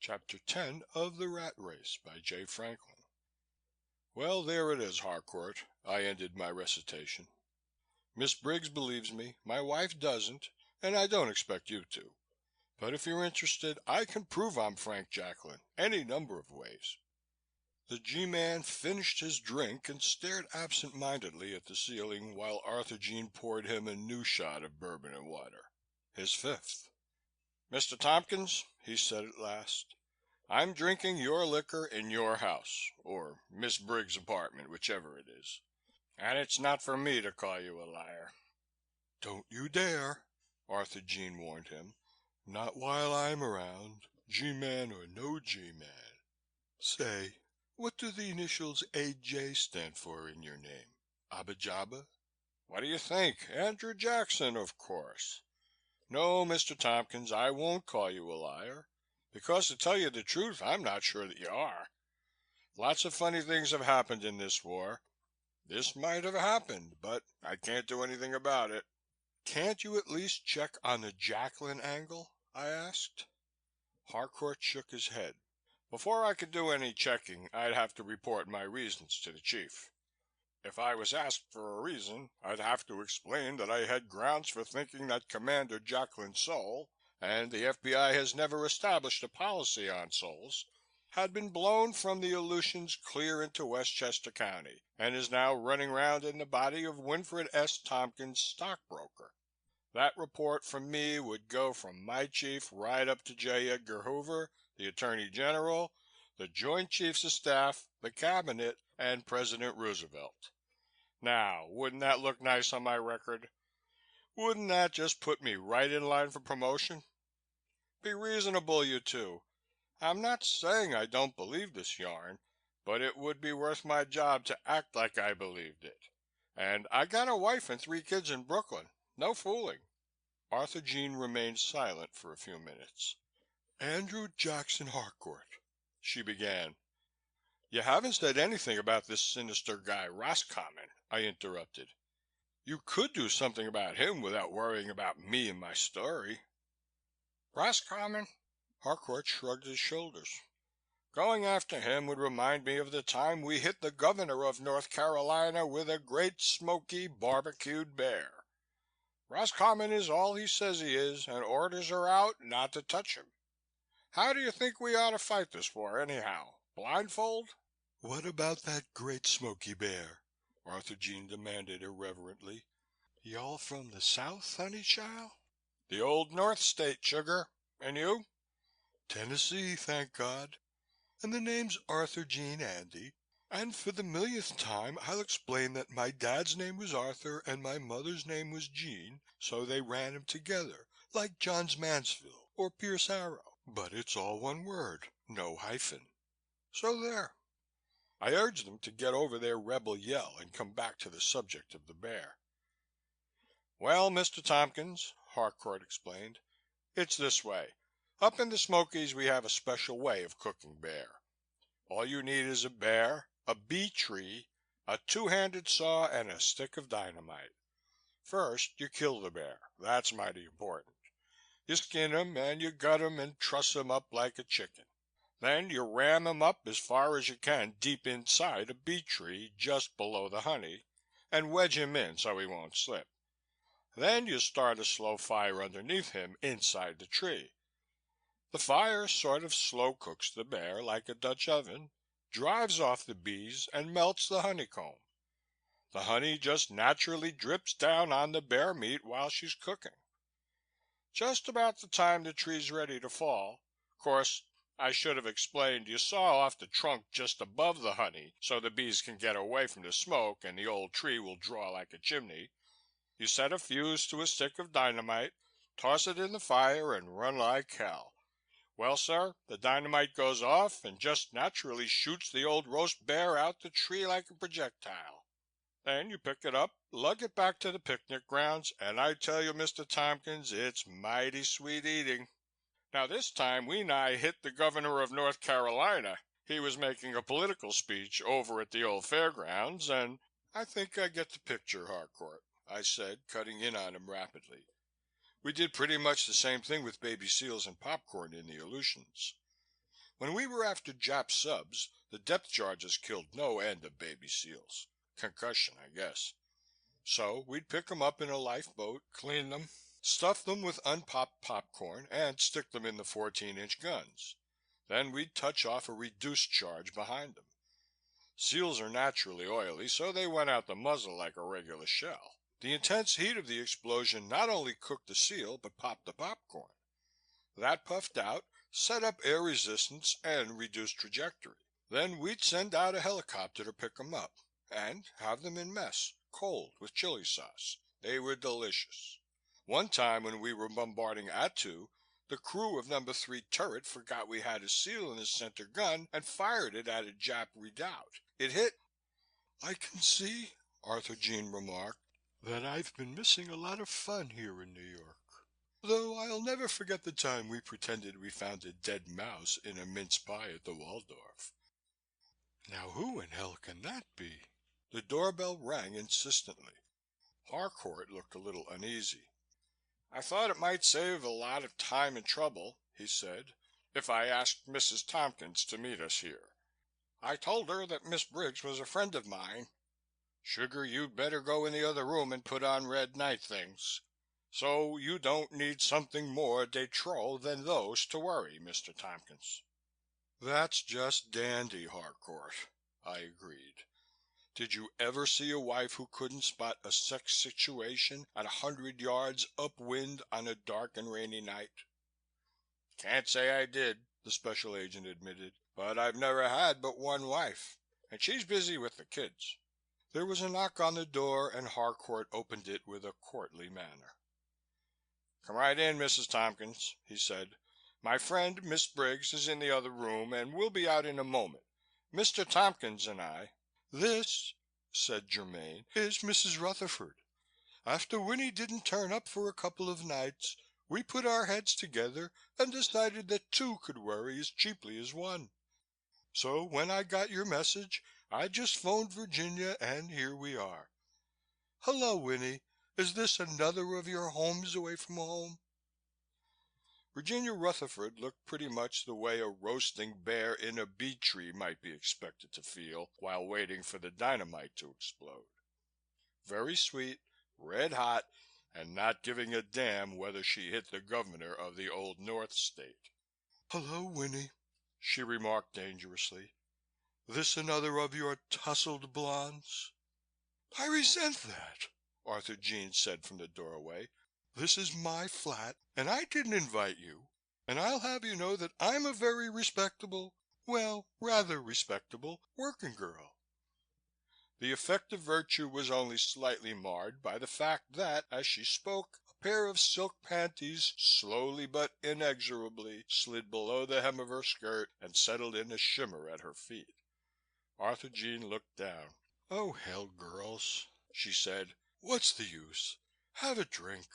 Chapter 10 of The Rat Race by J. Franklin. Well, there it is, Harcourt. I ended my recitation. Miss Briggs believes me, my wife doesn't, and I don't expect you to. But if you're interested, I can prove I'm Frank Jacklin, any number of ways. The G-Man finished his drink and stared absent-mindedly at the ceiling while Arthurjean poured him a new shot of bourbon and water. His fifth. Mr. Tompkins, he said at last, I'm drinking your liquor in your house, or Miss Briggs' apartment, whichever it is. And it's not for me to call you a liar. Don't you dare, Arthurjean warned him. Not while I'm around, G-Man or no G-Man. Say, what do the initials AJ stand for in your name? Abba Jabba? What do you think? Andrew Jackson, of course. No, Mr. Tompkins, I won't call you a liar. Because to tell you the truth, I'm not sure that you are. Lots of funny things have happened in this war. This might have happened, but I can't do anything about it. Can't you at least check on the Jacklin angle? I asked. Harcourt shook his head. Before I could do any checking, I'd have to report my reasons to the chief. If I was asked for a reason, I'd have to explain that I had grounds for thinking that Commander Jacklin's soul, and the FBI has never established a policy on souls, had been blown from the Aleutians clear into Westchester County and is now running around in the body of Winfred S. Tompkins, stockbroker. That report from me would go from my chief right up to J. Edgar Hoover, the Attorney General, the Joint Chiefs of Staff, the Cabinet, and President Roosevelt. Now, wouldn't that look nice on my record? Wouldn't that just put me right in line for promotion? Be reasonable, you two. I'm not saying I don't believe this yarn, but it would be worth my job to act like I believed it. And I got a wife and 3 kids in Brooklyn. No fooling. Arthurjean remained silent for a few minutes. Andrew Jackson Harcourt, she began. You haven't said anything about this sinister guy, Roscommon, I interrupted. You could do something about him without worrying about me and my story. Roscommon? Harcourt shrugged his shoulders. Going after him would remind me of the time we hit the governor of North Carolina with a great smoky barbecued bear. Roscommon is all he says he is, and orders are out not to touch him. How do you think we ought to fight this war, anyhow? Blindfold? What about that great smoky bear? Arthurjean demanded irreverently. Y'all from the South, honey child? The old North State, sugar. And you? Tennessee, thank God. And the name's Arthurjean Andy. And for the millionth time, I'll explain that my dad's name was Arthur and my mother's name was Jean, so they ran 'em together, like John's Mansfield or Pierce Arrow. But it's all one word, no hyphen. So there. I urged them to get over their rebel yell and come back to the subject of the bear. Well, Mr. Tompkins, Harcourt explained, it's this way. Up in the Smokies we have a special way of cooking bear. All you need is a bear, a bee tree, a 2-handed saw, and a stick of dynamite. First, you kill the bear. That's mighty important. You skin him and you gut him and truss him up like a chicken. Then you ram him up as far as you can deep inside a bee tree just below the honey and wedge him in so he won't slip. Then you start a slow fire underneath him inside the tree. The fire sort of slow cooks the bear like a Dutch oven, drives off the bees and melts the honeycomb. The honey just naturally drips down on the bear meat while she's cooking. Just about the time the tree's ready to fall, course, I should have explained you saw off the trunk just above the honey so the bees can get away from the smoke and the old tree will draw like a chimney. You set a fuse to a stick of dynamite, toss it in the fire and run like hell. Well, sir, the dynamite goes off and just naturally shoots the old roast bear out the tree like a projectile. Then you pick it up, lug it back to the picnic grounds, and I tell you, Mr. Tompkins, it's mighty sweet eating. Now this time we nigh hit the governor of North Carolina. He was making a political speech over at the old fairgrounds, and I think I get the picture, Harcourt, I said, cutting in on him rapidly. We did pretty much the same thing with baby seals and popcorn in the Aleutians. When we were after Jap subs, the depth charges killed no end of baby seals. Concussion, I guess. So we'd pick them up in a lifeboat, clean them, stuff them with unpopped popcorn, and stick them in the 14-inch guns. Then we'd touch off a reduced charge behind them. Seals are naturally oily, so they went out the muzzle like a regular shell. The intense heat of the explosion not only cooked the seal, but popped the popcorn. That puffed out, set up air resistance, and reduced trajectory. Then we'd send out a helicopter to pick them up, and have them in mess, cold, with chili sauce. They were delicious. One time when we were bombarding Attu, the crew of number 3 turret forgot we had a seal in the center gun and fired it at a Jap redoubt. It hit. "I can see," Arthurjean remarked, "that I've been missing a lot of fun here in New York. Though I'll never forget the time we pretended we found a dead mouse in a mince pie at the Waldorf. Now who in hell can that be?" The doorbell rang insistently. Harcourt looked a little uneasy. "I thought it might save a lot of time and trouble," he said, "if I asked Mrs. Tompkins to meet us here. I told her that Miss Briggs was a friend of mine. Sugar, you'd better go in the other room and put on red night things. So you don't need something more de trop than those to worry, Mr. Tompkins." "That's just dandy, Harcourt," I agreed. "Did you ever see a wife who couldn't spot a sex situation at 100 yards upwind on a dark and rainy night?" "Can't say I did," the special agent admitted, "but I've never had but one wife, and she's busy with the kids." There was a knock on the door and Harcourt opened it with a courtly manner. "Come right in, Mrs. Tompkins," he said. "My friend, Miss Briggs, is in the other room and will be out in a moment. Mr. Tompkins and I—" "This," said Germaine, "is Mrs. Rutherford. After Winnie didn't turn up for a couple of nights, we put our heads together and decided that two could worry as cheaply as one. So when I got your message, I just phoned Virginia and here we are. Hello, Winnie. Is this another of your homes away from home?" Virginia Rutherford looked pretty much the way a roasting bear in a bee tree might be expected to feel while waiting for the dynamite to explode. Very sweet, red hot, and not giving a damn whether she hit the governor of the Old North State. "Hello, Winnie," she remarked dangerously. "This another of your tousled blondes?" "I resent that," Arthurjean said from the doorway. "This is my flat and I didn't invite you, and I'll have you know that I'm a very respectable, well, rather respectable working girl." The effect of virtue was only slightly marred by the fact that, as she spoke, a pair of silk panties slowly but inexorably slid below the hem of her skirt and settled in a shimmer at her feet. Arthurjean looked down. "Oh, hell, girls," she said. "What's the use? Have a drink."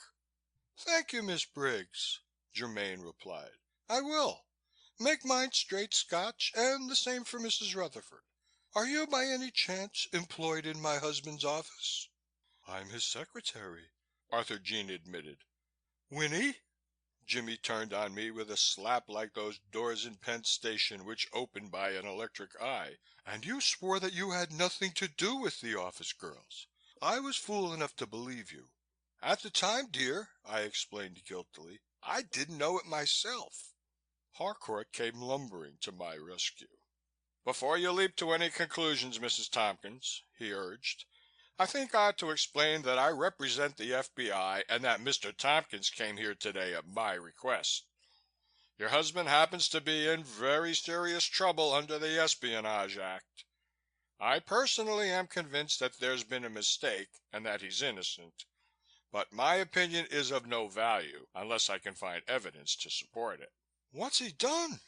"Thank you, Miss Briggs," Germaine replied. "I will. Make mine straight Scotch and the same for Mrs. Rutherford. Are you by any chance employed in my husband's office?" "I'm his secretary," Arthurjean admitted. "Winnie?" Jimmy turned on me with a slap like those doors in Penn Station which open by an electric eye. "And you swore that you had nothing to do with the office girls. I was fool enough to believe you." "At the time, dear," I explained guiltily, "I didn't know it myself." Harcourt came lumbering to my rescue. "Before you leap to any conclusions, Mrs. Tompkins," he urged, "I think I ought to explain that I represent the FBI and that Mr. Tompkins came here today at my request. Your husband happens to be in very serious trouble under the Espionage Act. I personally am convinced that there's been a mistake and that he's innocent, but my opinion is of no value unless I can find evidence to support it." "What's he done?"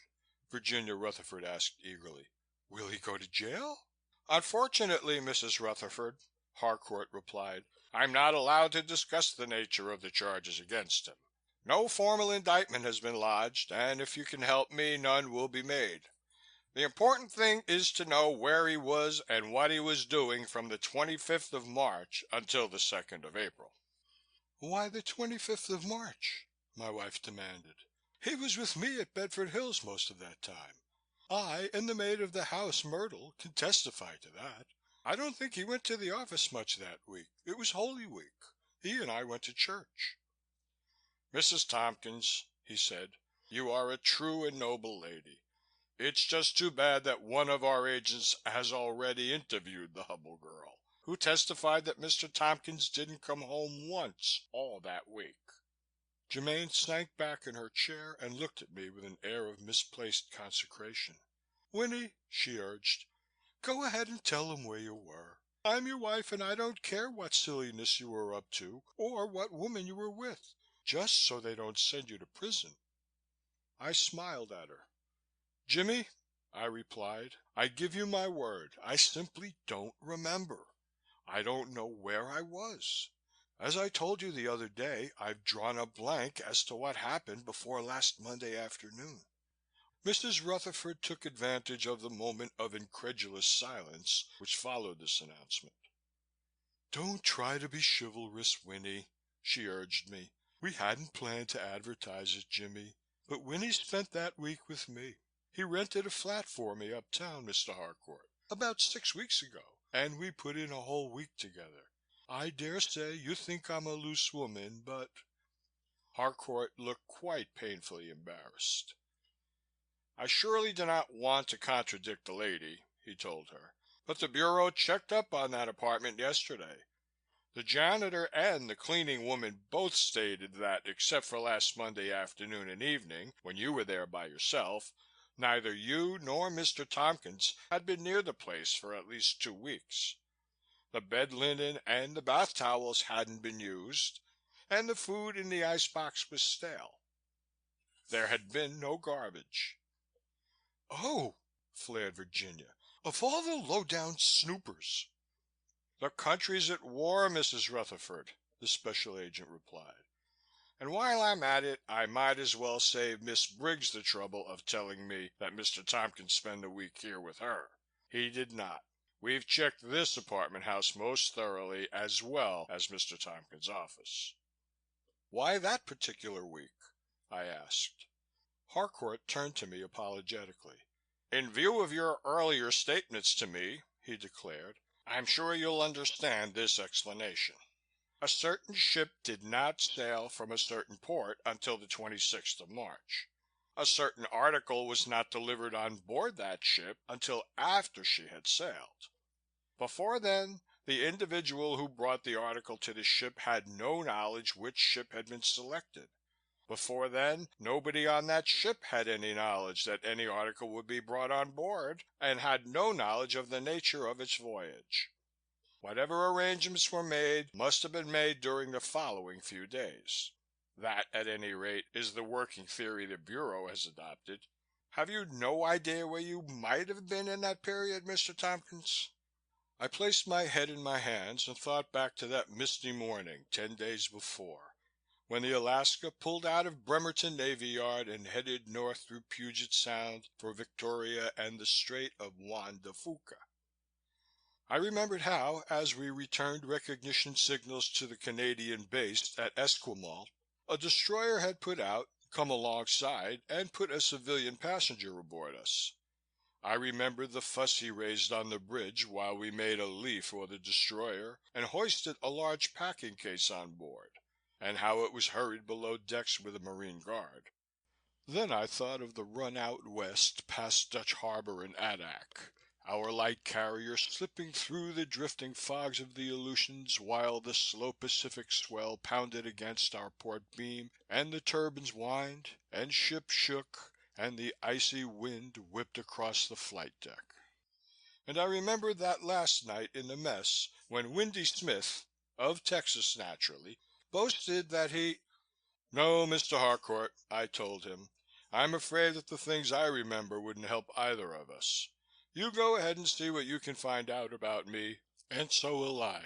Virginia Rutherford asked eagerly. "Will he go to jail?" "Unfortunately, Mrs. Rutherford," Harcourt replied, "I'm not allowed to discuss the nature of the charges against him. No formal indictment has been lodged, and if you can help me, none will be made. The important thing is to know where he was and what he was doing from the 25th of March until the 2nd of April." "Why the 25th of March?" my wife demanded. "He was with me at Bedford Hills most of that time. I and the maid of the house, Myrtle, can testify to that. I don't think he went to the office much that week. It was Holy Week. He and I went to church. Mrs. Tompkins, he said, you are a true and noble lady. It's just too bad that one of our agents has already interviewed the Hubble girl, who testified that Mr. Tompkins didn't come home once all that week. Germaine sank back in her chair and looked at me with an air of misplaced consecration. Winnie, she urged, go ahead and tell him where you were. I'm your wife and I don't care what silliness you were up to or what woman you were with, just so they don't send you to prison. I smiled at her. Jimmy, I replied, I give you my word, I simply don't remember. I don't know where I was. As I told you the other day, I've drawn a blank as to what happened before last Monday afternoon. Mrs. Rutherford took advantage of the moment of incredulous silence which followed this announcement. Don't try to be chivalrous, Winnie, she urged me. We hadn't planned to advertise it, Jimmy, but Winnie spent that week with me. He rented a flat for me uptown, Mr. Harcourt, about 6 weeks ago, and we put in a whole week together. I dare say you think I'm a loose woman, but... Harcourt looked quite painfully embarrassed. I surely do not want to contradict the lady, he told her, but the Bureau checked up on that apartment yesterday. The janitor and the cleaning woman both stated that, except for last Monday afternoon and evening, when you were there by yourself, neither you nor Mr. Tompkins had been near the place for at least 2 weeks. The bed linen and the bath towels hadn't been used, and the food in the icebox was stale. There had been no garbage. Oh, flared Virginia, of all the low-down snoopers. The country's at war, Mrs. Rutherford, the special agent replied. And while I'm at it, I might as well save Miss Briggs the trouble of telling me that Mr. Tompkins spent a week here with her. He did not. We've checked this apartment house most thoroughly, as well as Mr. Tompkins' office. Why that particular week? I asked. Harcourt turned to me apologetically. In view of your earlier statements to me, he declared, I'm sure you'll understand this explanation. A certain ship did not sail from a certain port until the 26th of March. A certain article was not delivered on board that ship until after she had sailed. Before then, the individual who brought the article to the ship had no knowledge which ship had been selected. Before then, nobody on that ship had any knowledge that any article would be brought on board, and had no knowledge of the nature of its voyage. Whatever arrangements were made must have been made during the following few days. That, at any rate, is the working theory the Bureau has adopted. Have you no idea where you might have been in that period, Mr. Tompkins? I placed my head in my hands and thought back to that misty morning 10 days before, when the Alaska pulled out of Bremerton Navy Yard and headed north through Puget Sound for Victoria and the Strait of Juan de Fuca. I remembered how, as we returned recognition signals to the Canadian base at Esquimalt, a destroyer had put out, come alongside, and put a civilian passenger aboard us. I remembered the fuss he raised on the bridge while we made a lee for the destroyer and hoisted a large packing case on board, and how it was hurried below decks with a Marine Guard. Then I thought of the run out west past Dutch Harbor and Adak, our light carrier slipping through the drifting fogs of the Aleutians while the slow Pacific swell pounded against our port beam and the turbines whined and ship shook and the icy wind whipped across the flight deck. And I remembered that last night in the mess when Windy Smith, of Texas naturally, boasted that he... No, Mr. Harcourt, I told him, I'm afraid that the things I remember wouldn't help either of us. You go ahead and see what you can find out about me, and so will I.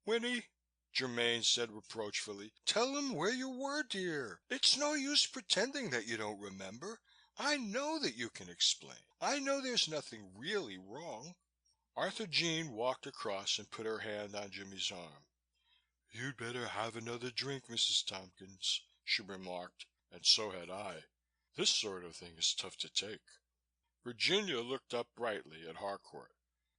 Winnie, Germaine said reproachfully, tell him where you were, dear. It's no use pretending that you don't remember. I know that you can explain. I know there's nothing really wrong. Arthurjean walked across and put her hand on Jimmy's arm. You'd better have another drink, Mrs. Tompkins, she remarked, and so had I. This sort of thing is tough to take. Virginia looked up brightly at Harcourt.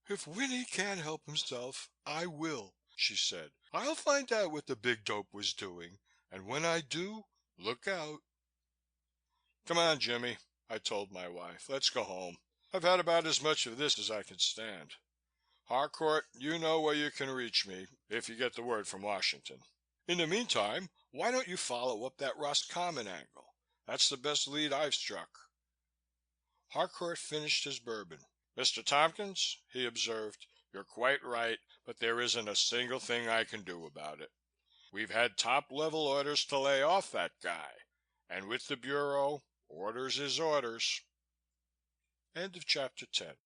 "If Winnie can't help himself, I will," she said. "I'll find out what the big dope was doing, and when I do, look out." "Come on, Jimmy," I told my wife. "Let's go home. I've had about as much of this as I can stand. Harcourt, you know where you can reach me if you get the word from Washington. In the meantime, why don't you follow up that Roscommon angle? That's the best lead I've struck." Harcourt finished his bourbon. "Mr. Tompkins," he observed, "you're quite right, but there isn't a single thing I can do about it. We've had top level orders to lay off that guy, and with the Bureau, orders is orders." End of chapter 10.